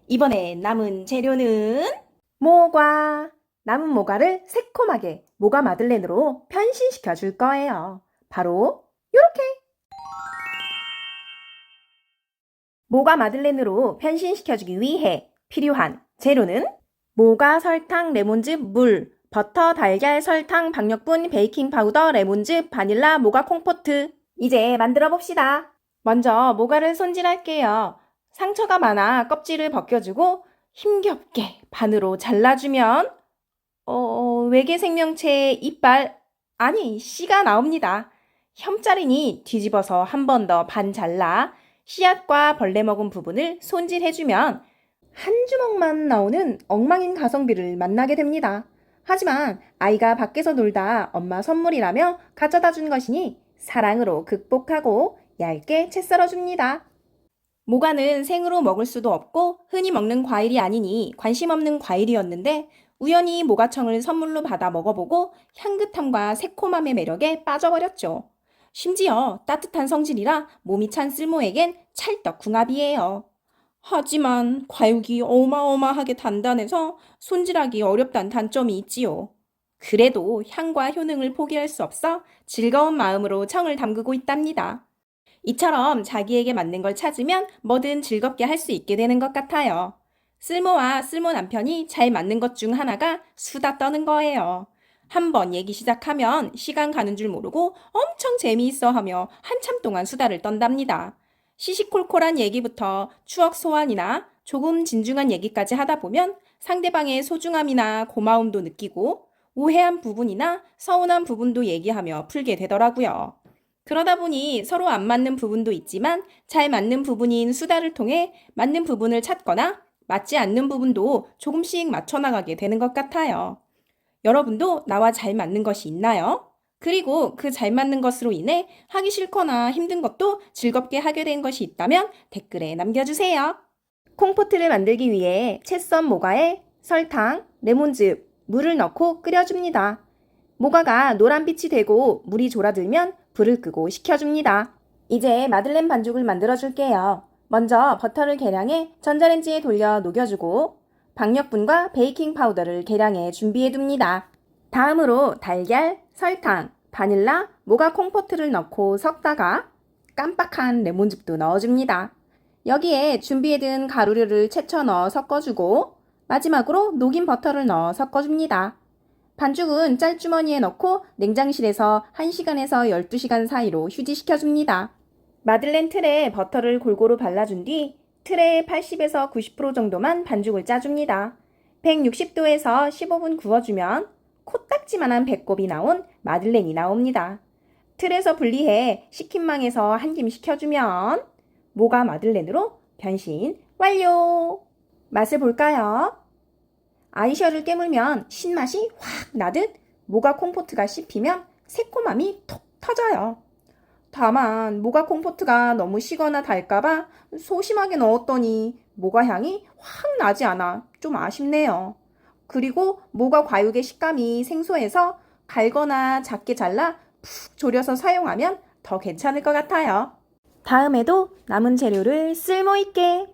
이번에 남은 재료는 모과. 남은 모과를 새콤하게 모과 마들렌으로 변신시켜 줄 거예요. 바로 요렇게. 모과 마들렌으로 변신시켜주기 위해 필요한 재료는 모과, 설탕, 레몬즙, 물, 버터, 달걀, 설탕, 박력분, 베이킹 파우더, 레몬즙, 바닐라, 모과 콩포트. 이제 만들어 봅시다. 먼저 모과를 손질할게요. 상처가 많아 껍질을 벗겨주고 힘겹게 반으로 잘라주면 외계 생명체의 이빨, 아니 씨가 나옵니다. 혐짜리니 뒤집어서 한 번 더 반 잘라 씨앗과 벌레 먹은 부분을 손질해주면 한 주먹만 나오는 엉망인 가성비를 만나게 됩니다. 하지만 아이가 밖에서 놀다 엄마 선물이라며 가져다 준 것이니 사랑으로 극복하고 얇게 채 썰어줍니다. 모과는 생으로 먹을 수도 없고 흔히 먹는 과일이 아니니 관심 없는 과일이었는데 우연히 모과청을 선물로 받아 먹어보고 향긋함과 새콤함의 매력에 빠져버렸죠. 심지어 따뜻한 성질이라 몸이 찬 쓸모에겐 찰떡궁합이에요. 하지만 과육이 어마어마하게 단단해서 손질하기 어렵다는 단점이 있지요. 그래도 향과 효능을 포기할 수 없어 즐거운 마음으로 청을 담그고 있답니다. 이처럼 자기에게 맞는 걸 찾으면 뭐든 즐겁게 할 수 있게 되는 것 같아요. 쓸모와 쓸모 남편이 잘 맞는 것 중 하나가 수다 떠는 거예요. 한번 얘기 시작하면 시간 가는 줄 모르고 엄청 재미있어 하며 한참 동안 수다를 떤답니다. 시시콜콜한 얘기부터 추억 소환이나 조금 진중한 얘기까지 하다 보면 상대방의 소중함이나 고마움도 느끼고 오해한 부분이나 서운한 부분도 얘기하며 풀게 되더라고요. 그러다 보니 서로 안 맞는 부분도 있지만 잘 맞는 부분인 수다를 통해 맞는 부분을 찾거나 맞지 않는 부분도 조금씩 맞춰나가게 되는 것 같아요. 여러분도 나와 잘 맞는 것이 있나요? 그리고 그 잘 맞는 것으로 인해 하기 싫거나 힘든 것도 즐겁게 하게 된 것이 있다면 댓글에 남겨주세요. 콩포트를 만들기 위해 채 썬 모과에 설탕, 레몬즙, 물을 넣고 끓여줍니다. 모과가 노란빛이 되고 물이 졸아들면 불을 끄고 식혀줍니다. 이제 마들렌 반죽을 만들어줄게요. 먼저 버터를 계량해 전자레인지에 돌려 녹여주고 박력분과 베이킹 파우더를 계량해 준비해둡니다. 다음으로 달걀, 설탕, 바닐라, 모과 콩포트를 넣고 섞다가 깜빡한 레몬즙도 넣어줍니다. 여기에 준비해둔 가루류를 채쳐 넣어 섞어주고 마지막으로 녹인 버터를 넣어 섞어줍니다. 반죽은 짤주머니에 넣고 냉장실에서 1시간에서 12시간 사이로 휴지시켜줍니다. 마들렌 틀에 버터를 골고루 발라준 뒤 틀에 80에서 90% 정도만 반죽을 짜줍니다. 160도에서 15분 구워주면 코딱지만한 배꼽이 나온 마들렌이 나옵니다. 틀에서 분리해 식힌망에서 한 김 식혀주면 모과 마들렌으로 변신 완료! 맛을 볼까요? 아이셔를 깨물면 신맛이 확 나듯 모과 콩포트가 씹히면 새콤함이 톡 터져요. 다만 모과 콩포트가 너무 시거나 달까봐 소심하게 넣었더니 모과 향이 확 나지 않아 좀 아쉽네요. 그리고 모과 과육의 식감이 생소해서 갈거나 작게 잘라 푹 졸여서 사용하면 더 괜찮을 것 같아요. 다음에도 남은 재료를 쓸모있게